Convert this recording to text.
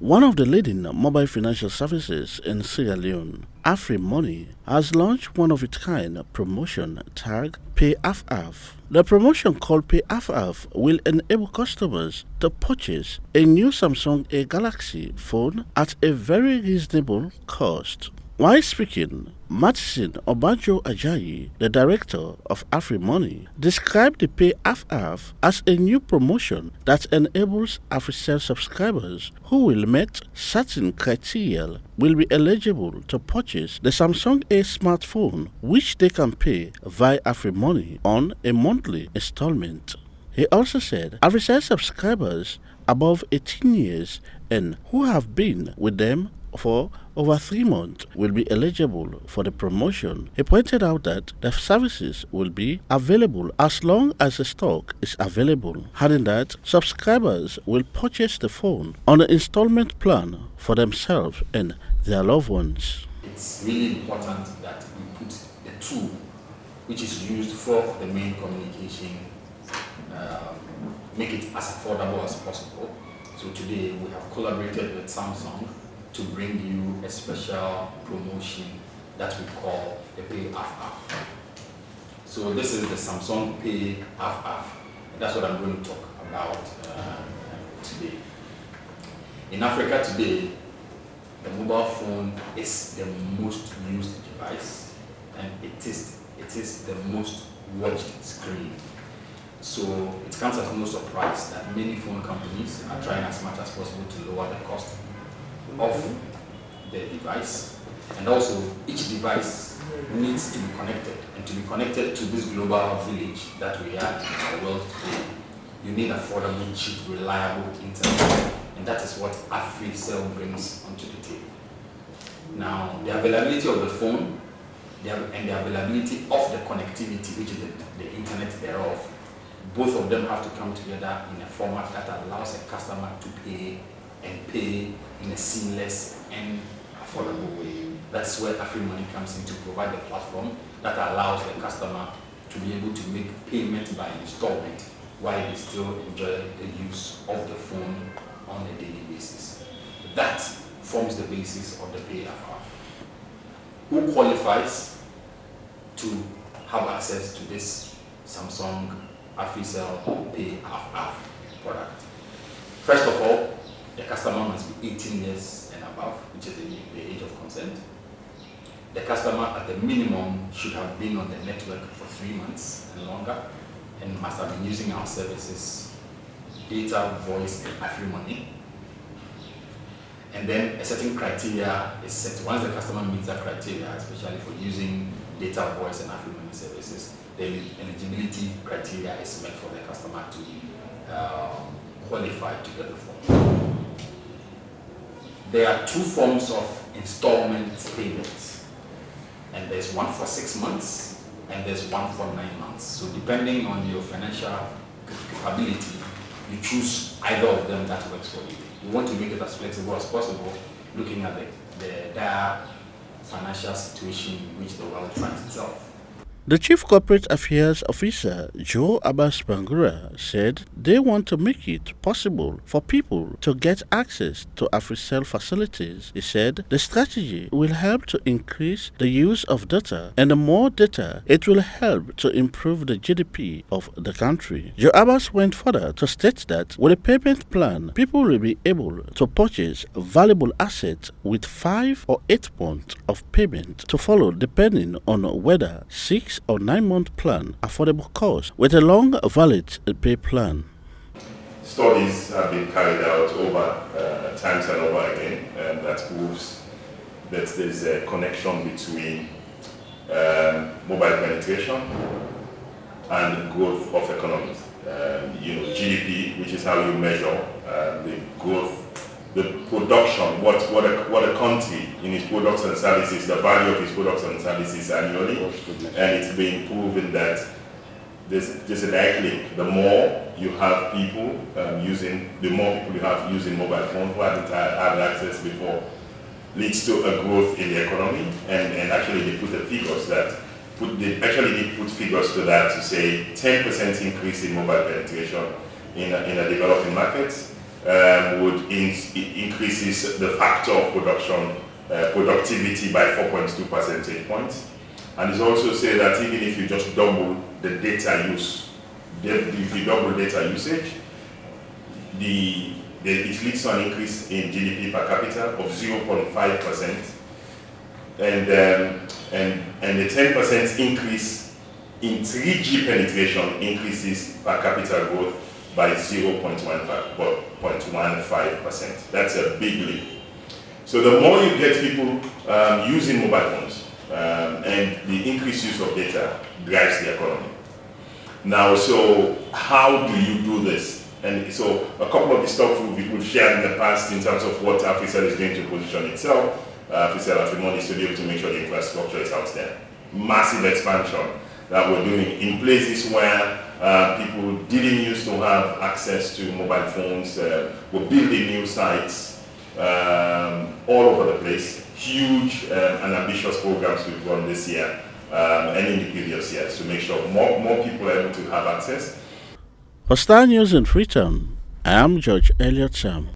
One of the leading mobile financial services in Sierra Leone, Afrimoney, has launched one of its kind promotion tagged Pay Afa Afa. The promotion called Pay Afa Afa will enable customers to purchase a new Samsung A Galaxy phone at a very reasonable cost. While speaking, Matison Obanjo Ajayi, the director of Afrimoney, described the Pay Afa Afa as a new promotion that enables Africell subscribers who will meet certain criteria will be eligible to purchase the Samsung A smartphone, which they can pay via Afrimoney on a monthly installment. He also said Africell subscribers above 18 years and who have been with them for over 3 months will be eligible for the promotion. He pointed out that the services will be available as long as the stock is available, adding that subscribers will purchase the phone on an installment plan for themselves and their loved ones. It's really important that we put the tool which is used for the main communication, make it as affordable as possible. So today we have collaborated with Samsung to bring you a special promotion that we call the Pay Afa Afa. So this is the Samsung Pay Afa Afa. That's what I'm going to talk about today. In Africa today, the mobile phone is the most used device, and it is the most watched screen. So it comes as no surprise that many phone companies are trying as much as possible to lower the cost of the device, and also each device needs to be connected, and to be connected to this global village that we are in our world today, you need affordable, cheap, reliable internet, and that is what Africell brings onto the table. Now, the availability of the phone and the availability of the connectivity, which is the internet thereof, both of them have to come together in a format that allows a customer to pay in a seamless and affordable way. That's where Afrimoney comes in to provide the platform that allows the customer to be able to make payment by installment while they still enjoy the use of the phone on a daily basis. That forms the basis of the Pay Afa Afa. Who qualifies to have access to this Samsung Africell Pay Afa Afa product? First of all, the customer must be 18 years and above, which is the age of consent. The customer at the minimum should have been on the network for 3 months and longer, and must have been using our services, data, voice, and Afrimoney. And then a certain criteria is set. Once the customer meets that criteria, especially for using data, voice, and Afrimoney services, the eligibility criteria is met for the customer to qualify to get the phone. There are 2 forms of installment payments, and there's one for 6 months and there's one for 9 months. So depending on your financial capability, you choose either of them that works for you. We want to make it as flexible as possible, looking at the dire financial situation in which the world finds itself. The Chief Corporate Affairs Officer, Joe Abbas Bangura, said they want to make it possible for people to get access to Africell facilities. He said the strategy will help to increase the use of data, and the more data, it will help to improve the GDP of the country. Joe Abbas went further to state that with a payment plan, people will be able to purchase valuable assets with 5 or 8 months of payment to follow, depending on whether 6 or 9 month plan, affordable cost, with a long valid pay plan. Studies have been carried out over times and over again, and that proves that there's a connection between mobile penetration and growth of economies. GDP, which is how you measure the growth, the production, what a country in its products and services, the value of its products and services annually, and it's been proven that there's a direct link. The more you have people the more people you have using mobile phones who hadn't had access before, leads to a growth in the economy, and actually they put the figures that they put figures to that to say 10% increase in mobile penetration in a developing markets would increases the factor of productivity by 4.2 percentage points. And it's also said that even if you just double the data use, if you double data usage, it leads to an increase in GDP per capita of 0.5%, and the 10% increase in 3G penetration increases per capita growth by 0.15%. That's a big leap. So the more you get people using mobile phones, and the increased use of data drives the economy. Now, so how do you do this? And so a couple of the stuff we've shared in the past in terms of what Africell is doing to position itself. Africell Afrimoney is to be able to make sure the infrastructure is out there. Massive expansion that we're doing in places where people didn't used to have access to mobile phones. We're building new sites all over the place. Huge and ambitious programs we've run this year and in the previous years to make sure more people are able to have access. For Star News in Freetown, I am George Elliott Sam.